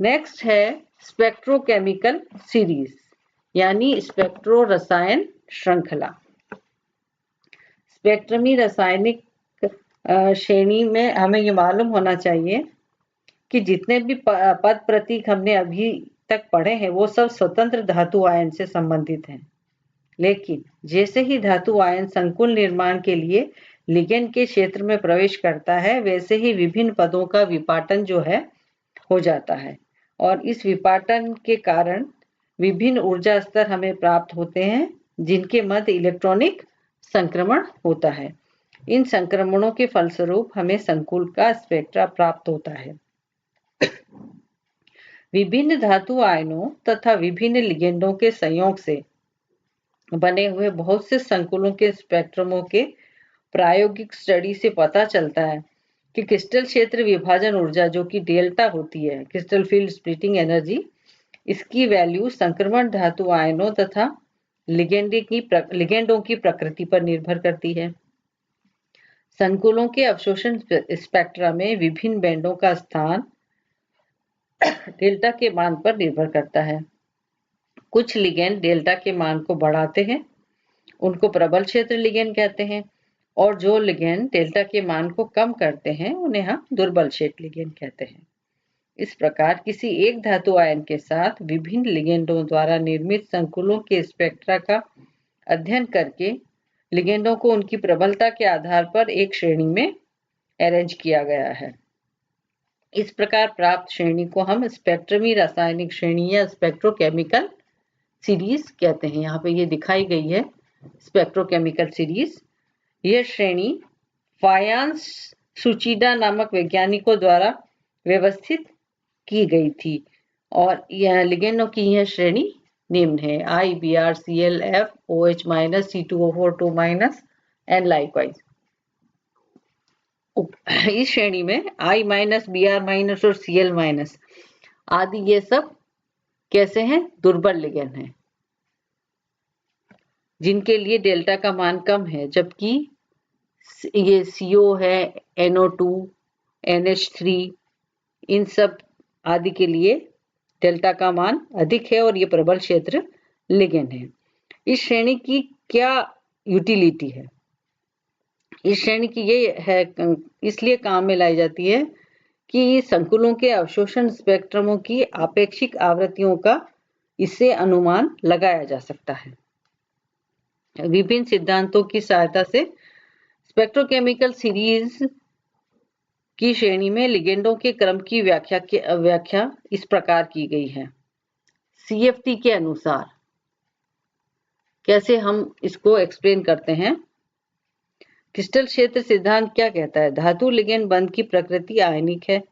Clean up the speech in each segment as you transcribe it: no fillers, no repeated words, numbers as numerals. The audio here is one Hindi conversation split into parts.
नेक्स्ट है स्पेक्ट्रोकेमिकल सीरीज यानी स्पेक्ट्रो रसायन श्रृंखला। स्पेक्ट्रमी रासायनिक श्रेणी में हमें ये मालूम होना चाहिए कि जितने भी पद प्रतीक हमने अभी तक पढ़े हैं वो सब स्वतंत्र धातु आयन से संबंधित हैं, लेकिन जैसे ही धातु आयन संकुल निर्माण के लिए लिगेंड के क्षेत्र में प्रवेश करता है वैसे ही विभिन्न पदों का विपाटन जो है हो जाता है और इस विपाटन के कारण विभिन्न ऊर्जा स्तर हमें प्राप्त होते हैं जिनके मध्य इलेक्ट्रॉनिक संक्रमण होता है। इन संक्रमणों के फलस्वरूप हमें संकुल का स्पेक्ट्रा प्राप्त होता है। विभिन्न धातु आयनों तथा विभिन्न लिगेंडों के संयोग से बने हुए बहुत से संकुलों के स्पेक्ट्रमों के प्रायोगिक स्टडी से पता चलता है कि क्रिस्टल क्षेत्र विभाजन ऊर्जा जो कि डेल्टा होती है, क्रिस्टल फील्ड स्प्लिटिंग एनर्जी, इसकी वैल्यू संक्रमण धातु आयनों तथा लिगेंडों की प्रकृति पर निर्भर करती है। संकुलों के अवशोषण स्पेक्ट्रा में विभिन्न बैंडों का स्थान डेल्टा के मान पर निर्भर करता है। कुछ लिगेंड डेल्टा के मान को बढ़ाते हैं, उनको प्रबल क्षेत्र लिगेंड कहते हैं, और जो लिगेंड डेल्टा के मान को कम करते हैं उन्हें हम दुर्बल क्षेत्र लिगेंड कहते हैं। इस प्रकार किसी एक धातु आयन के साथ विभिन्न लिगेंडों द्वारा निर्मित संकुलों के स्पेक्ट्रा का अध्ययन करके लिगेंडों को उनकी प्रबलता के आधार पर एक श्रेणी में अरेंज किया गया है। इस प्रकार प्राप्त श्रेणी को हम स्पेक्ट्रमी रासायनिक श्रेणी या स्पेक्ट्रोकेमिकल सीरीज कहते हैं। यहाँ पे ये दिखाई गई है स्पेक्ट्रोकेमिकल सीरीज। यह श्रेणी फायांस सुचिडा नामक वैज्ञानिकों द्वारा व्यवस्थित की गई थी और यह लिगेंडों की यह श्रेणी निम्न है: IBr, Cl, F, OH-, C2O4, 2- and likewise. इस श्रेणी में I-, Br- और Cl- आदि ये सब कैसे हैं? दुर्बल लिगेंड हैं जिनके लिए डेल्टा का मान कम है, जबकि ये CO है, NO2, NH3, इन सब आदि के लिए डेल्टा का मान अधिक है और ये प्रबल क्षेत्र लिगेंड है। इस श्रेणी की क्या यूटिलिटी है? इस श्रेणी की ये है इसलिए काम में लाई जाती है कि संकुलों के अवशोषण स्पेक्ट्रमों की आपेक्षिक आवृत्तियों का इससे अनुमान लगाया जा सकता है। विभिन्न सिद्धांतों की सहायता से स्पेक्ट्रोकेमिकल सीरीज की श्रेणी में लिगेंडों के क्रम की व्याख्या इस प्रकार की गई है। CFT के अनुसार कैसे हम इसको एक्सप्लेन करते हैं? क्रिस्टल क्षेत्र सिद्धांत क्या कहता है? धातु लिगेंड बंध की प्रकृति आयनिक है।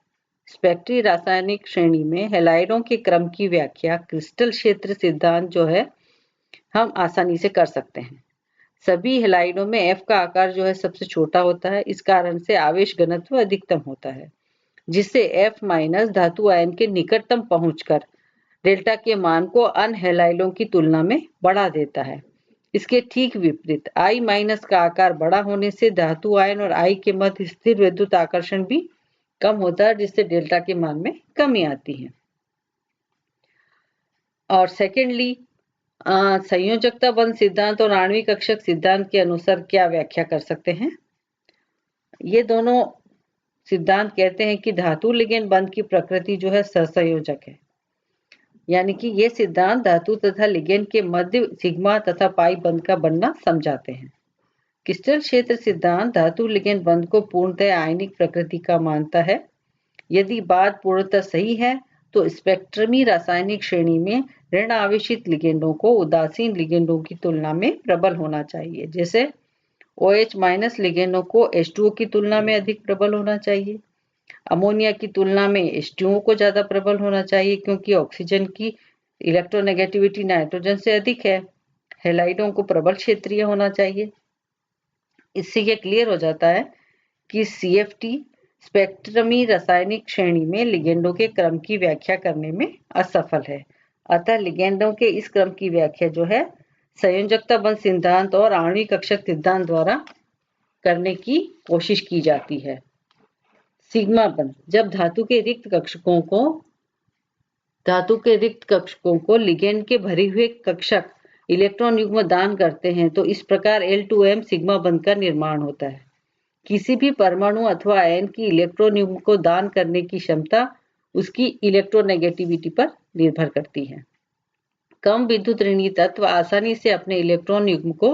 स्पेक्ट्री रासायनिक श्रेणी में हैलाइडों के क्रम की व्याख्या क्रिस्टल क्षेत्र सिद्धांत जो है हम आसानी से कर सकते हैं। सभी हैलाइडों में F का आकार जो है सबसे छोटा होता है, इस कारण से आवेश घनत्व अधिकतम होता है, जिससे F- धातु आयन के निकटतम पहुंचकर डेल्टा के मान को अन्य हैलाइडों की तुलना में बढ़ा देता है। इसके ठीक विपरीत I- का आकार बड़ा होने से धातु आयन और I के मध्य स्थिर विद्युत आकर्षण भी कम होता है, जिससे डेल्टा के मान में कमी आती है। और सेकेंडली संयोजकता बंध सिद्धांत और आणविक कक्षक सिद्धांत के अनुसार क्या व्याख्या कर सकते हैं? ये दोनों सिद्धांत कहते हैं कि धातु लिगेंड बंध की प्रकृति जो है सहसंयोजक है, यानी कि ये सिद्धांत धातु तथा लिगेंड के मध्य सिग्मा तथा पाई बंध का बनना समझाते हैं। क्रिस्टल क्षेत्र सिद्धांत धातु लिगेंड बंध को पूर्णतः आयनिक प्रकृति का मानता है। यदि बात पूर्णतः सही है तो स्पेक्ट्रमी रासायनिक श्रेणी में ऋण आवेशित लिगेंडों को उदासीन लिगेंडों की तुलना में प्रबल होना चाहिए। जैसे OH- लिगेंडों को H2O की तुलना में अधिक प्रबल होना चाहिए। अमोनिया की तुलना में H2O को ज्यादा प्रबल होना चाहिए क्योंकि ऑक्सीजन की इलेक्ट्रोनेगेटिविटी नाइट्रोजन से अधिक है। हैलाइडों को प्रबल क्षेत्रीय होना चाहिए। इससे यह क्लियर हो जाता है कि CFT स्पेक्ट्रमी रासायनिक श्रेणी में लिगेंडों के क्रम की व्याख्या करने में असफल है। अतः लिगेंडों के इस क्रम की व्याख्या जो है संयोजकता बंध सिद्धांत और आणविक कक्षक सिद्धांत द्वारा करने की कोशिश की जाती है। सिग्मा बंध: जब धातु के रिक्त कक्षकों को धातु के रिक्त कक्षकों को लिगेंड के भरे हुए कक्षक इलेक्ट्रॉन युग्म दान करते हैं तो इस प्रकार L2M सिग्मा बंध का निर्माण होता है। किसी भी परमाणु अथवा आयन की इलेक्ट्रॉन युग्म को दान करने की क्षमता उसकी इलेक्ट्रोनेगेटिविटी पर निर्भर करती है। कम विद्युत ऋणी तत्व आसानी से अपने इलेक्ट्रॉन युग्म को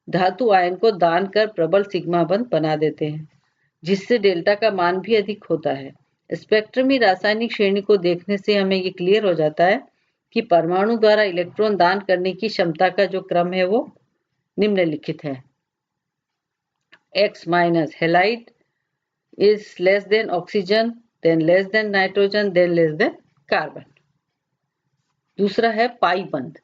धातु आयन को दान कर प्रबल सिग्मा बंध बना देते हैं, जिससे डेल्टा का मान भी अधिक होता है। स्पेक्ट्रमी रासायनिक श्रेणी को देखने से हमें ये क्लियर हो जाता है कि परमाणु द्वारा इलेक्ट्रॉन दान करने की क्षमता का जो क्रम है वो निम्नलिखित है। X minus halide is less than oxygen, then less than nitrogen, then less than carbon. दूसरा है पाई बंध,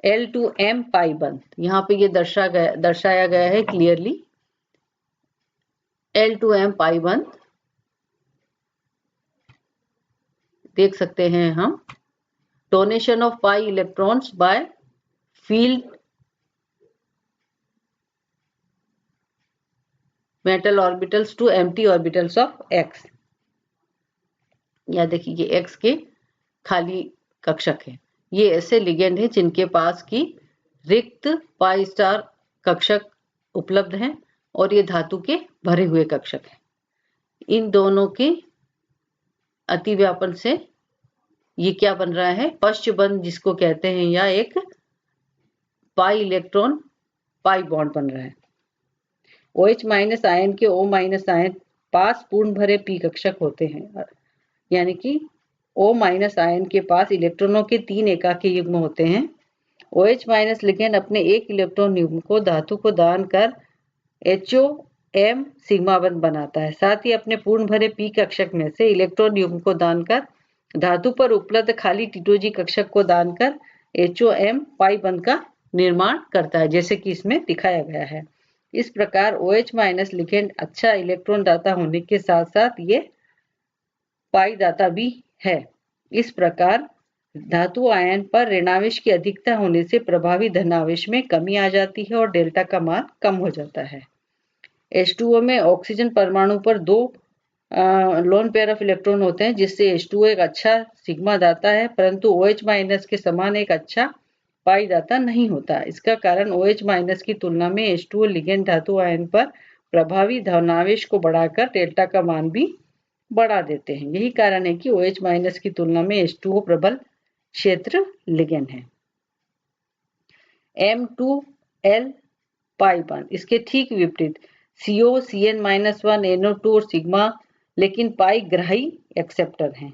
L2M पाई बंध। यहाँ पे ये दर्शाया गया है क्लियरली। L2M पाई बंध देख सकते हैं हम। Donation of pi electrons by filled metal orbitals to empty orbitals of X। या देखिए ये X के खाली कक्षक है। ये ऐसे लिगेंड हैं जिनके पास की रिक्त पाई स्टार कक्षक उपलब्ध हैं और ये धातु के भरे हुए कक्षक हैं। इन दोनों के अतिव्यापन से ये क्या बन रहा है, पश्च बंध जिसको कहते हैं, या एक पाई इलेक्ट्रॉन पाई बॉन्ड बन रहा है। OH माइनस आयन के O माइनस आयन पास पूर्ण भरे पी कक्षक होते हैं, यानी कि O माइनस आयन के पास इलेक्ट्रॉनों के 3 एकाकी युग्म होते हैं। OH माइनस लिगेंड अपने एक इलेक्ट्रॉन युग्म को धातु को दान कर HOM सिग्मा बंध बनाता है। साथ ही अपने पूर्ण भरे पी कक्षक में से इलेक्ट्रॉन युग्म को दान कर धातु पर उपलब्ध खाली T2G कक्षक को दान कर HOM पाई बंध का निर्माण करता है, जैसे कि इसमें दिखाया गया है। इस प्रकार OH माइनस लिगेंड अच्छा इलेक्ट्रॉन दाता होने के साथ साथ ये पाई दाता भी है। इस प्रकार धातु आयन पर ऋणावेश की अधिकता होने से प्रभावी धनावेश में कमी आ जाती है और डेल्टा का मान कम हो जाता है। H2O में ऑक्सीजन परमाणु पर 2 लोन पेयर ऑफ इलेक्ट्रॉन होते हैं, जिससे H2O एक अच्छा सिग्मा दाता है, परंतु OH माइनस के समान एक अच्छा पाई दाता नहीं होता। इसका कारण OH माइनस की तुलना में H2O लिगेंड धातु आयन पर प्रभावी धनावेश को बढ़ाकर डेल्टा का मान भी बढ़ा देते हैं। यही कारण है कि OH माइनस की तुलना में H2O प्रबल क्षेत्र लिगेंड है। M2L पाई बंध इसके ठीक विपरीत CO, CN-1, NO2 और सिग्मा लेकिन पाई ग्राही एक्सेप्टर हैं।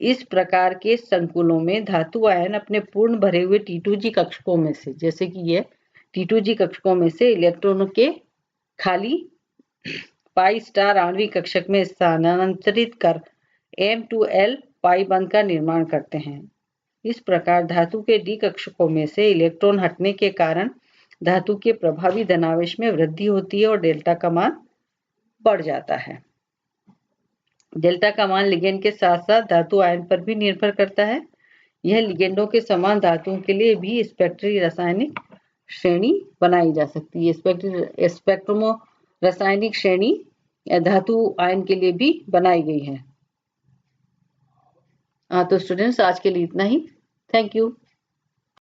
इस प्रकार के संकुलों में धातु आयन अपने पूर्ण भरे हुए T2G कक्षकों में से, जैसे कि ये T2G कक्षकों में से इलेक्ट्रॉनों के खाली पाई स्टार आणविक कक्षक में स्थानांतरित कर M2L पाई बंध का निर्माण करते हैं। इस प्रकार धातु के D कक्षकों में से इलेक्ट्रॉन हटने के कारण धातु के प्रभावी धनावेश में वृद्धि होती है और डेल्टा का मान बढ़ जाता है। डेल्टा का मान लिगेंड के साथ साथ धातु आयन पर भी निर्भर करता है। यह लिगेंडों के समान धातुओं के लिए भी स्पेक्ट्री रासायनिक श्रेणी बनाई जा सकती है। स्पेक्ट्रमो रासायनिक श्रेणी धातु आयन के लिए भी बनाई गई है। तो स्टूडेंट्स आज के लिए इतना ही। Thank you.